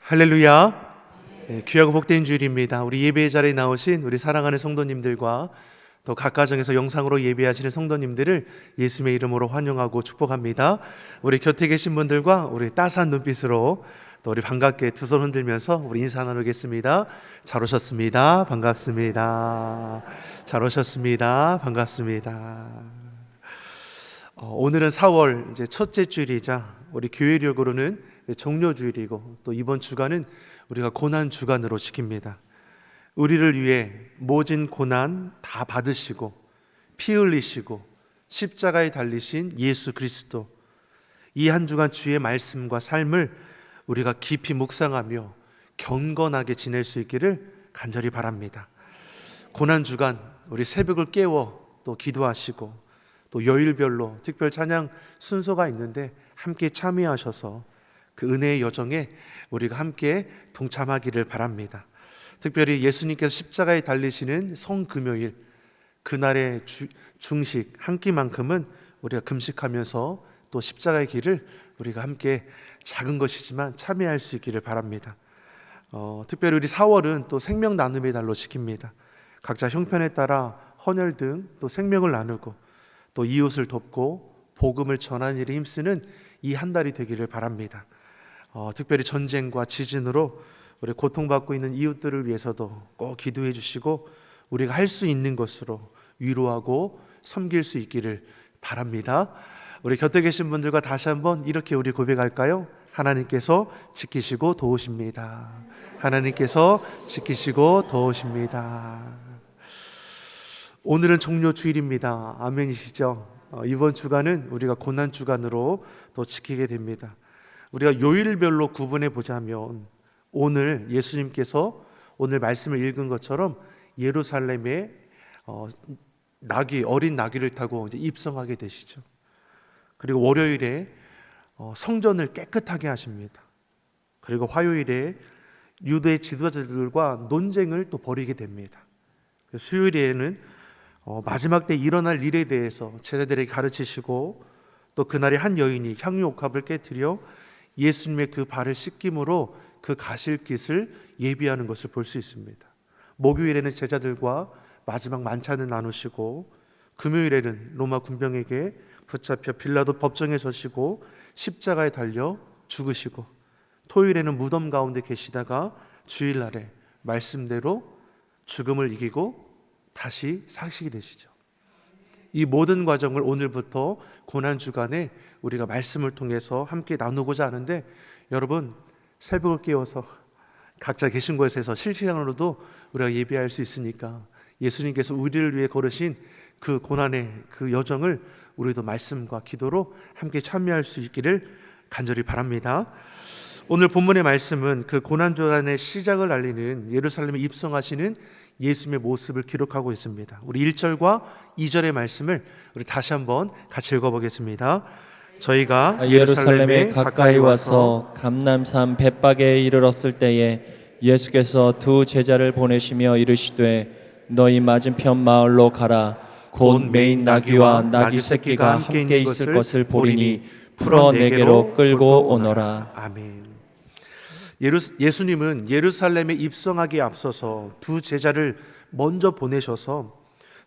할렐루야. 귀하고 복된 주일입니다. 우리 예배의 자리에 나오신 우리 사랑하는 성도님들과 또 각 가정에서 영상으로 예배하시는 성도님들을 예수님의 이름으로 환영하고 축복합니다. 우리 곁에 계신 분들과 우리 따스한 눈빛으로 또 우리 반갑게 두 손 흔들면서 우리 인사 나누겠습니다. 잘 오셨습니다. 반갑습니다. 잘 오셨습니다. 반갑습니다. 오늘은 4월 이제 첫째 주일이자 우리 교회력으로는 종료 주일이고, 또 이번 주간은 우리가 고난 주간으로 지킵니다. 우리를 위해 모진 고난 다 받으시고 피 흘리시고 십자가에 달리신 예수 그리스도, 이 한 주간 주의 말씀과 삶을 우리가 깊이 묵상하며 경건하게 지낼 수 있기를 간절히 바랍니다. 고난 주간 우리 새벽을 깨워 또 기도하시고, 또 요일별로 특별 찬양 순서가 있는데 함께 참여하셔서 그 은혜의 여정에 우리가 함께 동참하기를 바랍니다. 특별히 예수님께서 십자가에 달리시는 성금요일, 그날의 중식 한 끼만큼은 우리가 금식하면서 또 십자가의 길을 우리가 함께 작은 것이지만 참여할 수 있기를 바랍니다. 특별히 우리 4월은 또 생명 나눔의 달로 지킵니다. 각자 형편에 따라 헌혈 등 또 생명을 나누고 또 이웃을 돕고 복음을 전하는 일에 힘쓰는 이 한 달이 되기를 바랍니다. 특별히 전쟁과 지진으로 우리 고통받고 있는 이웃들을 위해서도 꼭 기도해 주시고, 우리가 할 수 있는 것으로 위로하고 섬길 수 있기를 바랍니다. 우리 곁에 계신 분들과 다시 한번 이렇게 우리 고백할까요? 하나님께서 지키시고 도우십니다. 하나님께서 지키시고 도우십니다. 오늘은 종료 주일입니다. 아멘이시죠? 이번 주간은 우리가 고난 주간으로 또 지키게 됩니다. 우리가 요일별로 구분해 보자면, 오늘 예수님께서 오늘 말씀을 읽은 것처럼 예루살렘에 어린 나귀를 타고 이제 입성하게 되시죠. 그리고 월요일에 성전을 깨끗하게 하십니다. 그리고 화요일에 유대 지도자들과 논쟁을 또 벌이게 됩니다. 수요일에는 마지막 때 일어날 일에 대해서 제자들에게 가르치시고, 또 그날에 한 여인이 향유옥합을 깨뜨려 예수님의 그 발을 씻김으로 그 가실 길을 예비하는 것을 볼 수 있습니다. 목요일에는 제자들과 마지막 만찬을 나누시고, 금요일에는 로마 군병에게 붙잡혀 빌라도 법정에 서시고 십자가에 달려 죽으시고, 토요일에는 무덤 가운데 계시다가 주일날에 말씀대로 죽음을 이기고 다시 사시게 되시죠. 이 모든 과정을 오늘부터 고난주간에 우리가 말씀을 통해서 함께 나누고자 하는데, 여러분 새벽을 깨워서 각자 계신 곳에서 실시간으로도 우리가 예배할 수 있으니까 예수님께서 우리를 위해 걸으신 그 고난의 그 여정을 우리도 말씀과 기도로 함께 참여할 수 있기를 간절히 바랍니다. 오늘 본문의 말씀은 그 고난주간의 시작을 알리는 예루살렘에 입성하시는 예수님의 모습을 기록하고 있습니다. 우리 1절과 2절의 말씀을 우리 다시 한번 같이 읽어보겠습니다. 저희가 예루살렘에 가까이 와서 감람산 벳박에 이르렀을 때에 예수께서 두 제자를 보내시며 이르시되 너희 맞은편 마을로 가라. 곧 매인 나귀와 나귀 새끼가 함께 있을 것을 보리니 풀어 내게로 끌고 오너라. 아멘. 예수님은 예루살렘에 입성하기에 앞서서 두 제자를 먼저 보내셔서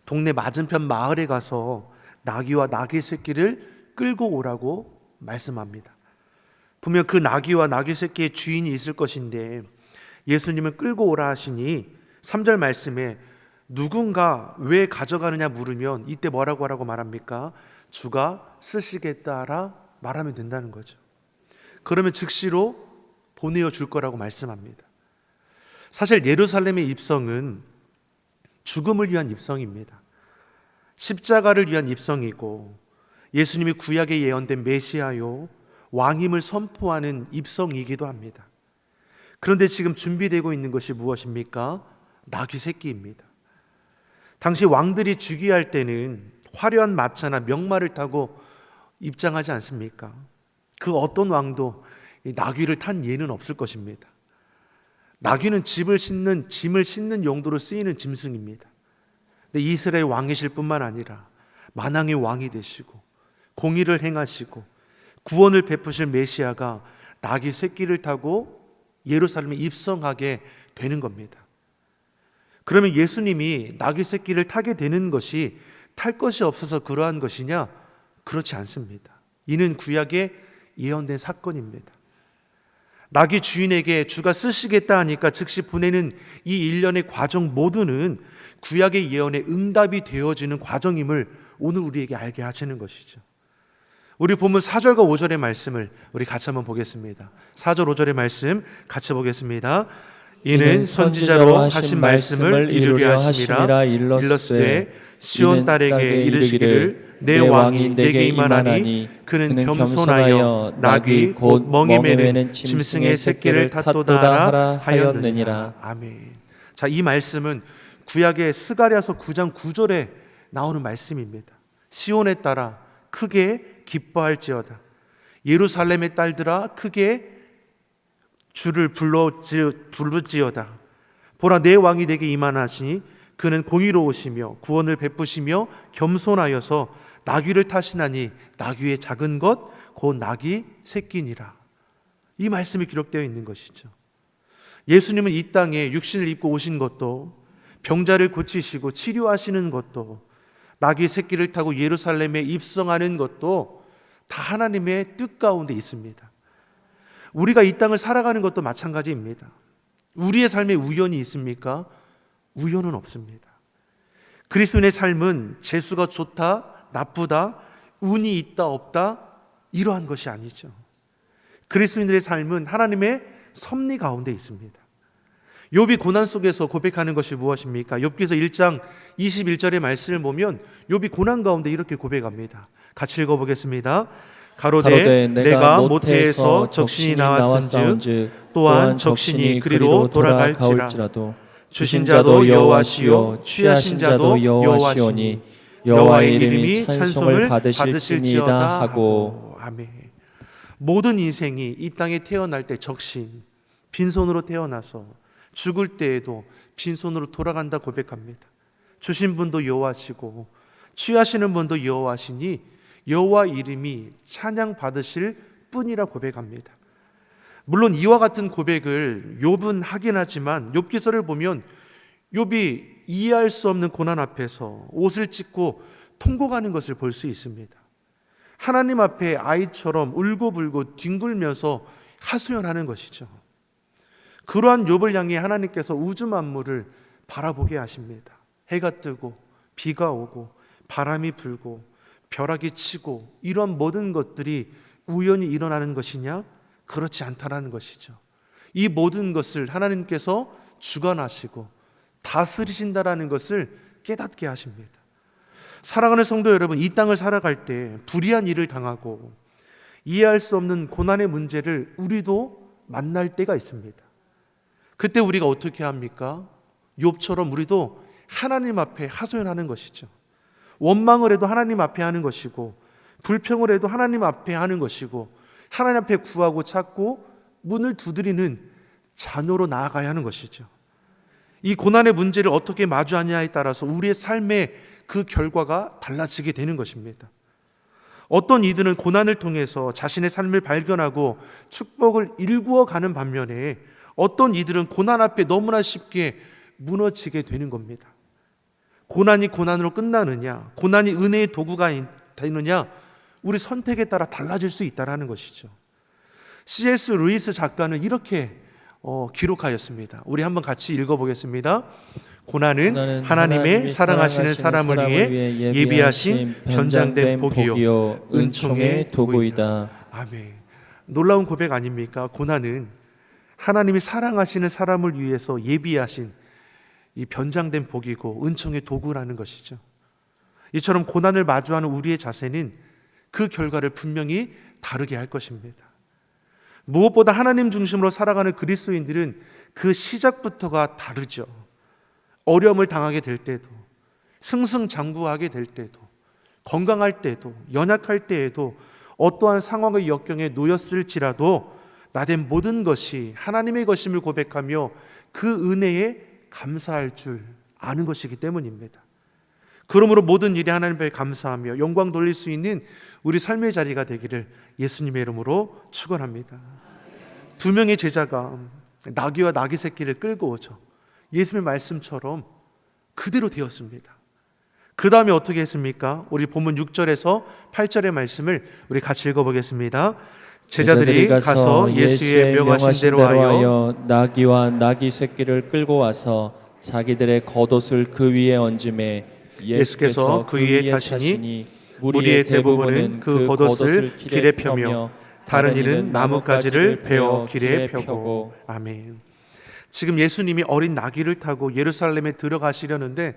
동네 맞은편 마을에 가서 나귀와 나귀 새끼를 끌고 오라고 말씀합니다. 분명 그 나귀와 나귀 새끼의 주인이 있을 것인데 예수님은 끌고 오라 하시니 3절 말씀에 누군가 왜 가져가느냐 물으면 이때 뭐라고 하라고 말합니까? 주가 쓰시겠다라 말하면 된다는 거죠. 그러면 즉시로 보내어 줄 거라고 말씀합니다. 사실 예루살렘의 입성은 죽음을 위한 입성입니다. 십자가를 위한 입성이고, 예수님이 구약에 예언된 메시아요 왕임을 선포하는 입성이기도 합니다. 그런데 지금 준비되고 있는 것이 무엇입니까? 나귀 새끼입니다. 당시 왕들이 즉위할 때는 화려한 마차나 명마를 타고 입장하지 않습니까? 그 어떤 왕도 나귀를 탄 예는 없을 것입니다. 나귀는 짐을 싣는 용도로 쓰이는 짐승입니다. 근데 이스라엘 왕이실 뿐만 아니라 만왕의 왕이 되시고 공의를 행하시고 구원을 베푸실 메시아가 나귀 새끼를 타고 예루살렘에 입성하게 되는 겁니다. 그러면 예수님이 나귀 새끼를 타게 되는 것이 탈 것이 없어서 그러한 것이냐? 그렇지 않습니다. 이는 구약에 예언된 사건입니다. 나귀 주인에게 주가 쓰시겠다 하니까 즉시 보내는 이 일련의 과정 모두는 구약의 예언에 응답이 되어지는 과정임을 오늘 우리에게 알게 하시는 것이죠. 우리 본문 4절과 5절의 말씀을 우리 같이 한번 보겠습니다. 4절 5절의 말씀 같이 보겠습니다. 이는 선지자로 하신 말씀을 이루려 하심이라 일렀으되 시온 딸에게 이르시기를 내 왕이 내게 임하나니 그는 겸손하여 나귀 곧 멍에 매는 짐승의 새끼를 탔도다 하였느니라. 아멘. 자, 이 말씀은 구약의 스가랴서 9장 9절에 나오는 말씀입니다. 시온에 따라 크게 기뻐할지어다. 예루살렘의 딸들아 크게 주를 부르지어다. 보라 내 왕이 내게 임하나시니 그는 공의로우시며 구원을 베푸시며 겸손하여서 나귀를 타시나니 나귀의 작은 것 곧 나귀 새끼니라. 이 말씀이 기록되어 있는 것이죠. 예수님은 이 땅에 육신을 입고 오신 것도 병자를 고치시고 치료하시는 것도 나귀 새끼를 타고 예루살렘에 입성하는 것도 다 하나님의 뜻 가운데 있습니다. 우리가 이 땅을 살아가는 것도 마찬가지입니다. 우리의 삶에 우연이 있습니까? 우연은 없습니다. 그리스도인의 삶은 재수가 좋다, 나쁘다, 운이 있다, 없다 이러한 것이 아니죠. 그리스도인들의 삶은 하나님의 섭리 가운데 있습니다. 욥이 고난 속에서 고백하는 것이 무엇입니까? 욥기서 1장 21절의 말씀을 보면 욥이 고난 가운데 이렇게 고백합니다. 같이 읽어보겠습니다. 가로되 내가 모태에서 적신이 나왔은즉 또한 적신이 그리로 돌아갈지라도 주신 자도 여호와시요 취하신 자도 여호와시오니 여호와의 이름이 찬송을 받으실지니이다 하고. 아멘. 모든 인생이 이 땅에 태어날 때 적신, 빈손으로 태어나서 죽을 때에도 빈손으로 돌아간다 고백합니다. 주신 분도 여호와시고 취하시는 분도 여호와시니 여호와 이름이 찬양 받으실 뿐이라 고백합니다. 물론 이와 같은 고백을 욥은 하긴 하지만 욥기서를 보면 욥이 이해할 수 없는 고난 앞에서 옷을 찢고 통곡하는 것을 볼 수 있습니다. 하나님 앞에 아이처럼 울고불고 뒹굴면서 하소연하는 것이죠. 그러한 욥을 향해 하나님께서 우주 만물을 바라보게 하십니다. 해가 뜨고 비가 오고 바람이 불고 벼락이 치고 이런 모든 것들이 우연히 일어나는 것이냐? 그렇지 않다라는 것이죠. 이 모든 것을 하나님께서 주관하시고 다스리신다라는 것을 깨닫게 하십니다. 사랑하는 성도 여러분, 이 땅을 살아갈 때 불의한 일을 당하고 이해할 수 없는 고난의 문제를 우리도 만날 때가 있습니다. 그때 우리가 어떻게 합니까? 욥처럼 우리도 하나님 앞에 하소연하는 것이죠. 원망을 해도 하나님 앞에 하는 것이고 불평을 해도 하나님 앞에 하는 것이고 하나님 앞에 구하고 찾고 문을 두드리는 자녀로 나아가야 하는 것이죠. 이 고난의 문제를 어떻게 마주하냐에 따라서 우리의 삶의 그 결과가 달라지게 되는 것입니다. 어떤 이들은 고난을 통해서 자신의 삶을 발견하고 축복을 일구어가는 반면에 어떤 이들은 고난 앞에 너무나 쉽게 무너지게 되는 겁니다. 고난이 고난으로 끝나느냐, 고난이 은혜의 도구가 되느냐, 우리 선택에 따라 달라질 수 있다는 것이죠. C.S. 루이스 작가는 이렇게 기록하였습니다. 우리 한번 같이 읽어보겠습니다. 고난은 하나님의 사랑하시는 사람을 위해 예비하신 변장된 복이요 은총의 도구이다. 아멘. 놀라운 고백 아닙니까? 고난은 하나님이 사랑하시는 사람을 위해서 예비하신 이 변장된 복이고 은총의 도구라는 것이죠. 이처럼 고난을 마주하는 우리의 자세는 그 결과를 분명히 다르게 할 것입니다. 무엇보다 하나님 중심으로 살아가는 그리스도인들은 그 시작부터가 다르죠. 어려움을 당하게 될 때도, 승승장구하게 될 때도, 건강할 때도, 연약할 때에도 어떠한 상황의 역경에 놓였을지라도 나된 모든 것이 하나님의 것임을 고백하며 그 은혜에 감사할 줄 아는 것이기 때문입니다. 그러므로 모든 일에 하나님 앞에 감사하며 영광 돌릴 수 있는 우리 삶의 자리가 되기를 예수님의 이름으로 축원합니다. 두 명의 제자가 나귀와 나귀 새끼를 끌고 오죠. 예수님의 말씀처럼 그대로 되었습니다. 그 다음에 어떻게 했습니까? 우리 본문 6절에서 8절의 말씀을 우리 같이 읽어보겠습니다. 제자들이 가서 예수의 명하신 대로 하여 나귀와 나귀 새끼를 끌고 와서 자기들의 겉옷을 그 위에 얹음에 예수께서 그 위에 타시니 무리의 대부분은 그 겉옷을 길에 펴며 다른 이는 나뭇가지를 베어 길에 펴고. 아멘. 지금 예수님이 어린 나귀를 타고 예루살렘에 들어가시려는데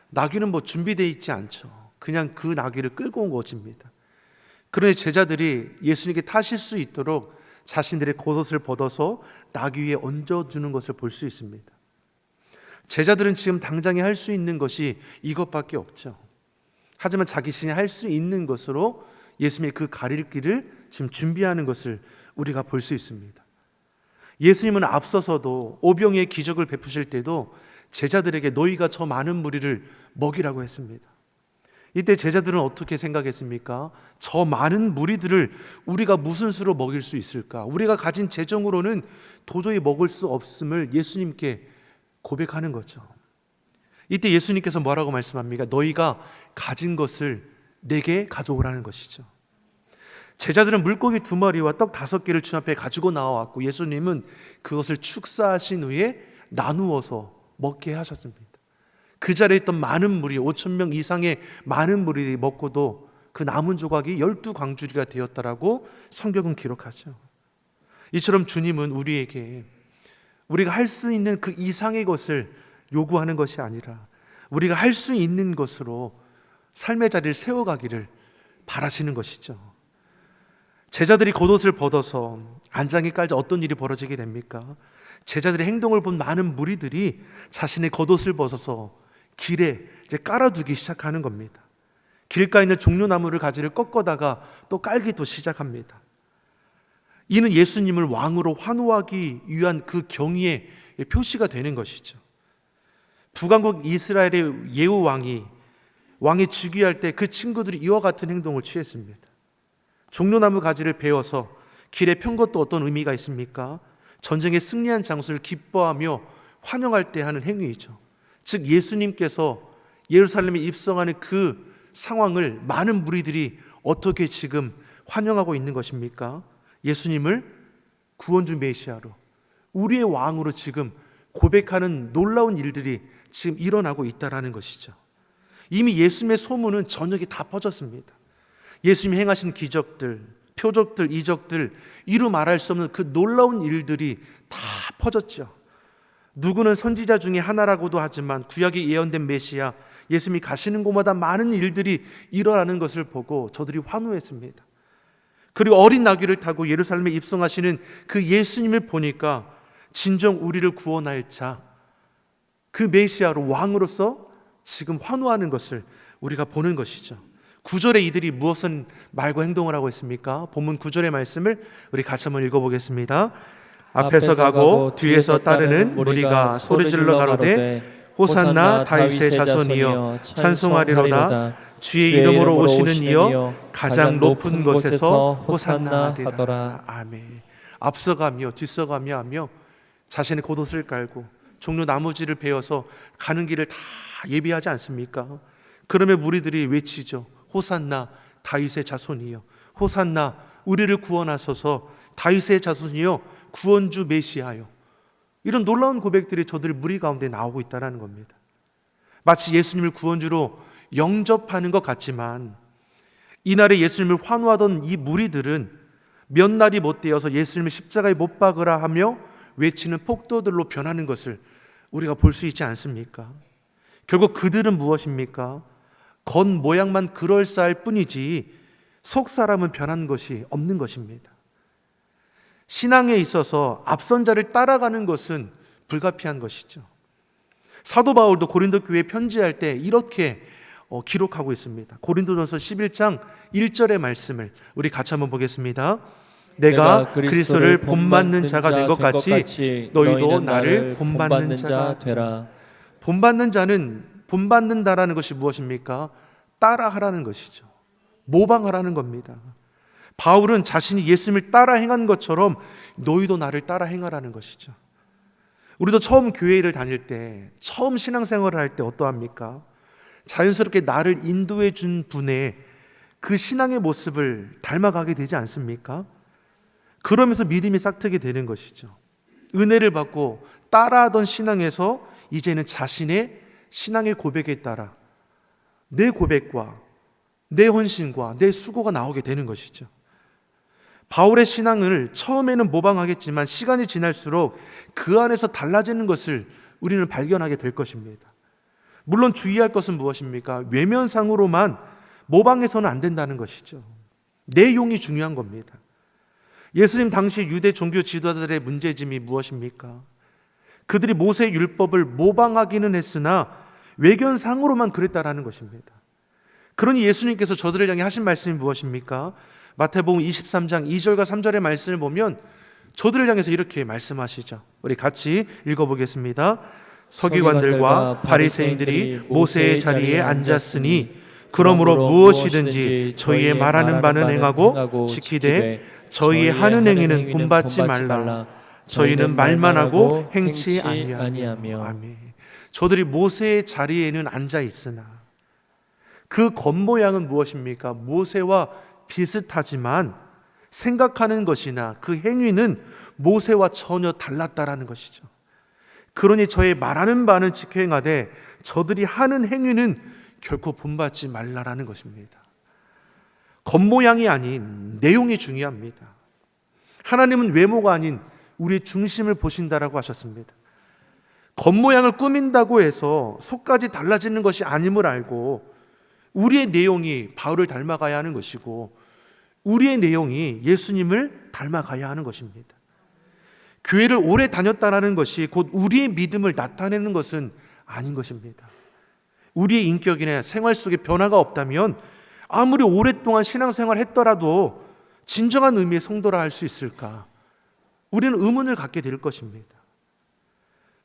나귀는 준비되어 있지 않죠. 그냥 그 나귀를 끌고 온 것입니다. 그러니 제자들이 예수님께 타실 수 있도록 자신들의 겉옷을 벗어서 나귀 위에 얹어주는 것을 볼 수 있습니다. 제자들은 지금 당장에 할 수 있는 것이 이것밖에 없죠. 하지만 자기 자신이 할 수 있는 것으로 예수님의 그 가릴 길을 지금 준비하는 것을 우리가 볼 수 있습니다. 예수님은 앞서서도 오병이의 기적을 베푸실 때도 제자들에게 너희가 저 많은 무리를 먹이라고 했습니다. 이때 제자들은 어떻게 생각했습니까? 저 많은 무리들을 우리가 무슨 수로 먹일 수 있을까? 우리가 가진 재정으로는 도저히 먹을 수 없음을 예수님께 고백하는 거죠. 이때 예수님께서 뭐라고 말씀합니까? 너희가 가진 것을 내게 가져오라는 것이죠. 제자들은 물고기 2마리와 떡 5개를 주님 앞에 가지고 나와왔고 예수님은 그것을 축사하신 후에 나누어서 먹게 하셨습니다. 그 자리에 있던 많은 무리, 5,000명 이상의 많은 무리들이 먹고도 그 남은 조각이 12광주리가 되었다라고 성경은 기록하죠. 이처럼 주님은 우리에게 우리가 할 수 있는 그 이상의 것을 요구하는 것이 아니라 우리가 할 수 있는 것으로 삶의 자리를 세워가기를 바라시는 것이죠. 제자들이 겉옷을 벗어서 안장에 깔자 어떤 일이 벌어지게 됩니까? 제자들의 행동을 본 많은 무리들이 자신의 겉옷을 벗어서 길에 이제 깔아두기 시작하는 겁니다. 길가에 있는 종려나무를 가지를 꺾어다가 또 깔기도 시작합니다. 이는 예수님을 왕으로 환호하기 위한 그 경의의 표시가 되는 것이죠. 북왕국 이스라엘의 예후 왕이 즉위할 때 그 친구들이 이와 같은 행동을 취했습니다. 종려나무 가지를 베어서 길에 편 것도 어떤 의미가 있습니까? 전쟁에 승리한 장수를 기뻐하며 환영할 때 하는 행위이죠. 즉 예수님께서 예루살렘에 입성하는 그 상황을 많은 무리들이 어떻게 지금 환영하고 있는 것입니까? 예수님을 구원주 메시아로 우리의 왕으로 지금 고백하는 놀라운 일들이 지금 일어나고 있다는 것이죠. 이미 예수님의 소문은 전역에 다 퍼졌습니다. 예수님이 행하신 기적들, 표적들, 이적들, 이루 말할 수 없는 그 놀라운 일들이 다 퍼졌죠. 누구는 선지자 중에 하나라고도 하지만 구약에 예언된 메시아 예수님이 가시는 곳마다 많은 일들이 일어나는 것을 보고 저들이 환호했습니다. 그리고 어린 나귀를 타고 예루살렘에 입성하시는 그 예수님을 보니까 진정 우리를 구원할 자, 그 메시아로 왕으로서 지금 환호하는 것을 우리가 보는 것이죠. 9절에 이들이 무엇은 말과 행동을 하고 있습니까? 본문 9절의 말씀을 우리 같이 한번 읽어보겠습니다. 앞에서 가고 뒤에서 따르는 무리가 소리질러 가로되 호산나 다윗의 자손이여 찬송하리로다. 주의 이름으로 오시는 이여 가장 높은 곳에서 호산나 하더라. 아멘. 앞서가며 뒤서가며 하며 자신의 겉옷을 깔고 종려 나무지를 베어서 가는 길을 다 예비하지 않습니까? 그러면 무리들이 외치죠. 호산나 다윗의 자손이여, 호산나 우리를 구원하소서, 다윗의 자손이여 구원주 메시아여. 이런 놀라운 고백들이 저들 무리 가운데 나오고 있다는 겁니다. 마치 예수님을 구원주로 영접하는 것 같지만 이날에 예수님을 환호하던 이 무리들은 몇 날이 못 되어서 예수님을 십자가에 못 박으라 하며 외치는 폭도들로 변하는 것을 우리가 볼 수 있지 않습니까? 결국 그들은 무엇입니까? 겉모양만 그럴싸할 뿐이지 속 사람은 변한 것이 없는 것입니다. 신앙에 있어서 앞선 자를 따라가는 것은 불가피한 것이죠. 사도 바울도 고린도 교회에 편지할 때 이렇게 기록하고 있습니다. 고린도전서 11장 1절의 말씀을 우리 같이 한번 보겠습니다. 내가 그리스도를 본받는 자가 된 것 같이 너희도 나를 본받는 자가 되라. 본받는다라는 것이 무엇입니까? 따라하라는 것이죠. 모방하라는 겁니다. 바울은 자신이 예수님을 따라 행한 것처럼 너희도 나를 따라 행하라는 것이죠. 우리도 처음 교회를 다닐 때, 처음 신앙생활을 할 때 어떠합니까? 자연스럽게 나를 인도해 준 분의 그 신앙의 모습을 닮아가게 되지 않습니까? 그러면서 믿음이 싹트게 되는 것이죠. 은혜를 받고 따라하던 신앙에서 이제는 자신의 신앙의 고백에 따라 내 고백과 내 헌신과 내 수고가 나오게 되는 것이죠. 바울의 신앙을 처음에는 모방하겠지만 시간이 지날수록 그 안에서 달라지는 것을 우리는 발견하게 될 것입니다. 물론 주의할 것은 무엇입니까? 외면상으로만 모방해서는 안 된다는 것이죠. 내용이 중요한 겁니다. 예수님 당시 유대 종교 지도자들의 문제점이 무엇입니까? 그들이 모세의 율법을 모방하기는 했으나 외견상으로만 그랬다라는 것입니다. 그러니 예수님께서 저들을 향해 하신 말씀이 무엇입니까? 마태복음 23장 2절과 3절의 말씀을 보면 저들을 향해서 이렇게 말씀하시죠. 우리 같이 읽어보겠습니다. 서기관들과 바리새인들이 모세의 자리에 앉았으니 그러므로 무엇이든지 저희의 말하는 바는 행하고 지키되 저희의 하는 행위는 본받지 말라. 저희는 말만 하고 행치 아니하며. 아멘. 저들이 모세의 자리에는 앉아 있으나 그 겉모양은 무엇입니까? 모세와 비슷하지만 생각하는 것이나 그 행위는 모세와 전혀 달랐다라는 것이죠. 그러니 저의 말하는 바는 지켜 행하되 저들이 하는 행위는 결코 본받지 말라라는 것입니다. 겉모양이 아닌 내용이 중요합니다. 하나님은 외모가 아닌 우리의 중심을 보신다라고 하셨습니다. 겉모양을 꾸민다고 해서 속까지 달라지는 것이 아님을 알고 우리의 내용이 바울을 닮아가야 하는 것이고 우리의 내용이 예수님을 닮아가야 하는 것입니다. 교회를 오래 다녔다는 것이 곧 우리의 믿음을 나타내는 것은 아닌 것입니다. 우리의 인격이나 생활 속에 변화가 없다면 아무리 오랫동안 신앙생활을 했더라도 진정한 의미의 성도라 할 수 있을까? 우리는 의문을 갖게 될 것입니다.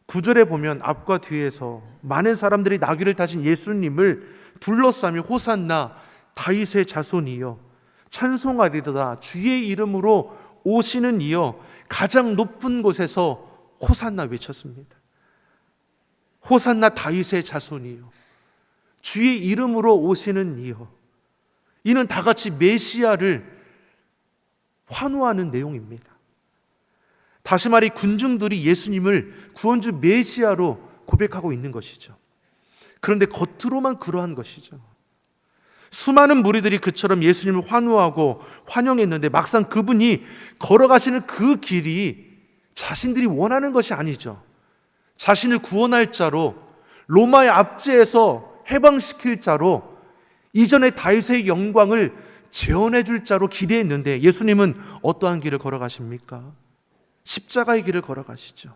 9절에 보면 앞과 뒤에서 많은 사람들이 나귀를 타신 예수님을 둘러싸며 호산나 다윗의 자손이여 찬송하리로다 주의 이름으로 오시는 이여 가장 높은 곳에서 호산나 외쳤습니다. 호산나 다윗의 자손이여 주의 이름으로 오시는 이여. 이는 다 같이 메시아를 환호하는 내용입니다. 다시 말해 군중들이 예수님을 구원주 메시아로 고백하고 있는 것이죠. 그런데 겉으로만 그러한 것이죠. 수많은 무리들이 그처럼 예수님을 환호하고 환영했는데 막상 그분이 걸어가시는 그 길이 자신들이 원하는 것이 아니죠. 자신을 구원할 자로 로마의 압제에서 해방시킬 자로 이전의 다윗의 영광을 재현해 줄 자로 기대했는데 예수님은 어떠한 길을 걸어가십니까? 십자가의 길을 걸어가시죠.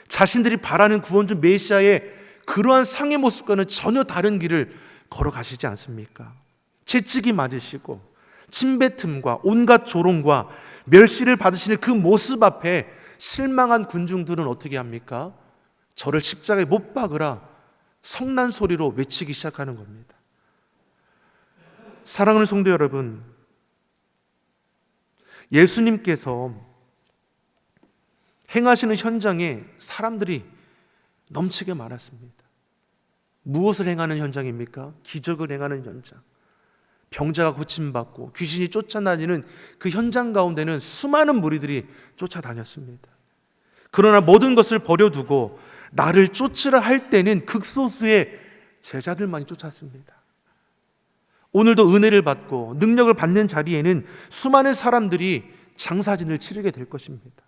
자신들이 바라는 구원주 메시아의 그러한 상의 모습과는 전혀 다른 길을 걸어가시지 않습니까? 채찍이 맞으시고 침뱉음과 온갖 조롱과 멸시를 받으시는 그 모습 앞에 실망한 군중들은 어떻게 합니까? 저를 십자가에 못 박으라 성난 소리로 외치기 시작하는 겁니다. 사랑하는 성도 여러분, 예수님께서 행하시는 현장에 사람들이 넘치게 많았습니다. 무엇을 행하는 현장입니까? 기적을 행하는 현장. 병자가 고침받고 귀신이 쫓아다니는 그 현장 가운데는 수많은 무리들이 쫓아다녔습니다. 그러나 모든 것을 버려두고 나를 쫓으라 할 때는 극소수의 제자들만이 쫓았습니다. 오늘도 은혜를 받고 능력을 받는 자리에는 수많은 사람들이 장사진을 치르게 될 것입니다.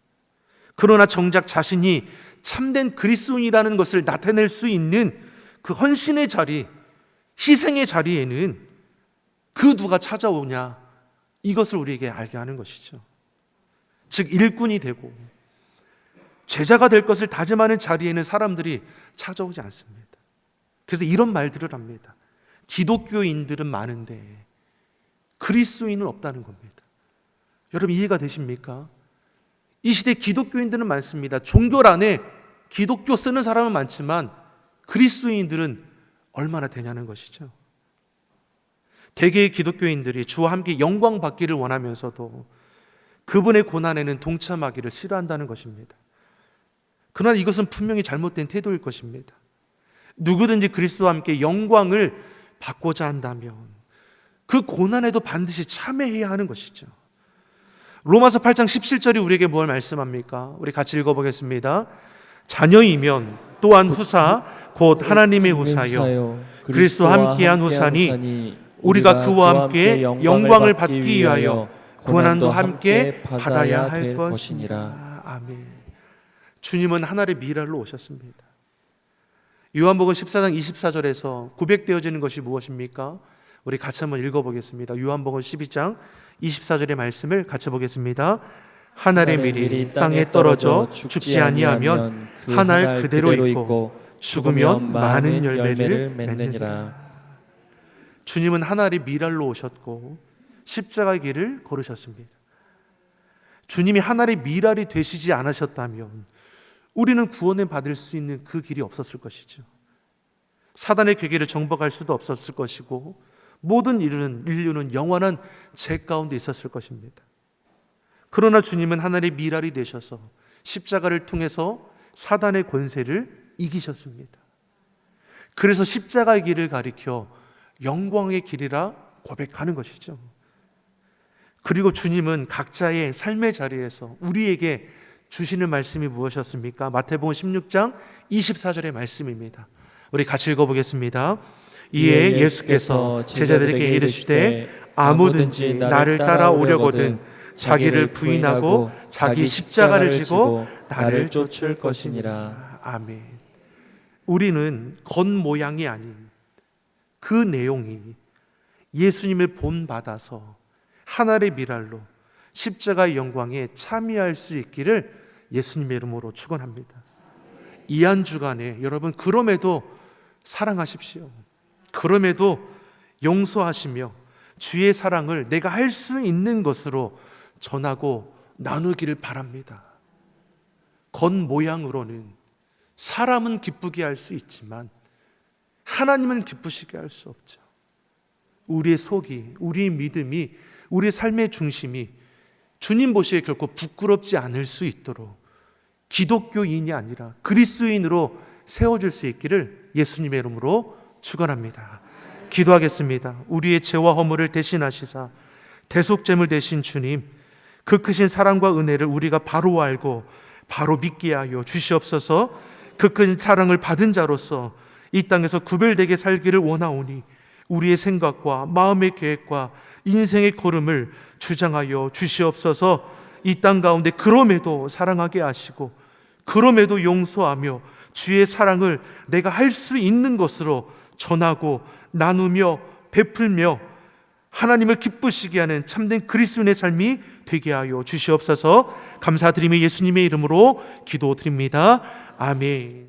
그러나 정작 자신이 참된 그리스도인이라는 것을 나타낼 수 있는 그 헌신의 자리, 희생의 자리에는 그 누가 찾아오냐, 이것을 우리에게 알게 하는 것이죠. 즉 일꾼이 되고 제자가 될 것을 다짐하는 자리에는 사람들이 찾아오지 않습니다. 그래서 이런 말들을 합니다. 기독교인들은 많은데 그리스도인은 없다는 겁니다. 여러분 이해가 되십니까? 이 시대 기독교인들은 많습니다. 종교 안에 기독교 쓰는 사람은 많지만 그리스도인들은 얼마나 되냐는 것이죠. 대개의 기독교인들이 주와 함께 영광 받기를 원하면서도 그분의 고난에는 동참하기를 싫어한다는 것입니다. 그러나 이것은 분명히 잘못된 태도일 것입니다. 누구든지 그리스도와 함께 영광을 받고자 한다면 그 고난에도 반드시 참여해야 하는 것이죠. 로마서 8장 17절이 우리에게 뭘 말씀합니까? 우리 같이 읽어보겠습니다. 자녀이면 또한 후사 곧 하나님의 후사요 그리스도와 함께한 후사니 우리가 그와 함께 영광을 받기 위하여 고난도 함께 받아야 할 것이니라. 아멘. 주님은 하나의 미랄로 오셨습니다. 요한복음 14장 24절에서 고백되어지는 것이 무엇입니까? 우리 같이 한번 읽어보겠습니다. 요한복음 12장 24절의 말씀을 같이 보겠습니다. 하늘의 밀이 땅에 떨어져 죽지 아니하면 한 알 그대로 있고 죽으면 많은 열매를 맺느니라. 주님은 하늘의 미랄로 오셨고 십자가의 길을 걸으셨습니다. 주님이 하늘의 미랄이 되시지 않으셨다면 우리는 구원을 받을 수 있는 그 길이 없었을 것이죠. 사단의 괴계를 정복할 수도 없었을 것이고 모든 인류는 영원한 죄 가운데 있었을 것입니다. 그러나 주님은 하늘의 미랄이 되셔서 십자가를 통해서 사단의 권세를 이기셨습니다. 그래서 십자가의 길을 가리켜 영광의 길이라 고백하는 것이죠. 그리고 주님은 각자의 삶의 자리에서 우리에게 주시는 말씀이 무엇이었습니까? 마태복음 16장 24절의 말씀입니다. 우리 같이 읽어보겠습니다. 이에 예수께서 제자들에게 이르시되 아무든지 나를 따라오려거든 자기를 부인하고 자기 십자가를 지고 나를 쫓을 것이니라. 아멘. 우리는 겉모양이 아닌 그 내용이 예수님을 본받아서 하늘의 미랄로 십자가의 영광에 참여할 수 있기를 예수님의 이름으로 축원합니다. 이 한 주간에 여러분 그럼에도 사랑하십시오. 그럼에도 용서하시며 주의 사랑을 내가 할 수 있는 것으로 전하고 나누기를 바랍니다. 겉모양으로는 사람은 기쁘게 할 수 있지만 하나님은 기쁘시게 할 수 없죠. 우리의 속이, 우리의 믿음이, 우리의 삶의 중심이 주님 보시기에 결코 부끄럽지 않을 수 있도록 기독교인이 아니라 그리스도인으로 세워줄 수 있기를 예수님의 이름으로 축원합니다. 기도하겠습니다. 우리의 죄와 허물을 대신하시사 대속제물 되신 주님, 그 크신 사랑과 은혜를 우리가 바로 알고 바로 믿게 하여 주시옵소서. 그 큰 사랑을 받은 자로서 이 땅에서 구별되게 살기를 원하오니 우리의 생각과 마음의 계획과 인생의 걸음을 주장하여 주시옵소서. 이 땅 가운데 그럼에도 사랑하게 하시고 그럼에도 용서하며 주의 사랑을 내가 할 수 있는 것으로 전하고 나누며 베풀며 하나님을 기쁘시게 하는 참된 그리스도인의 삶이 되게 하여 주시옵소서. 감사드리며 예수님의 이름으로 기도드립니다. 아멘.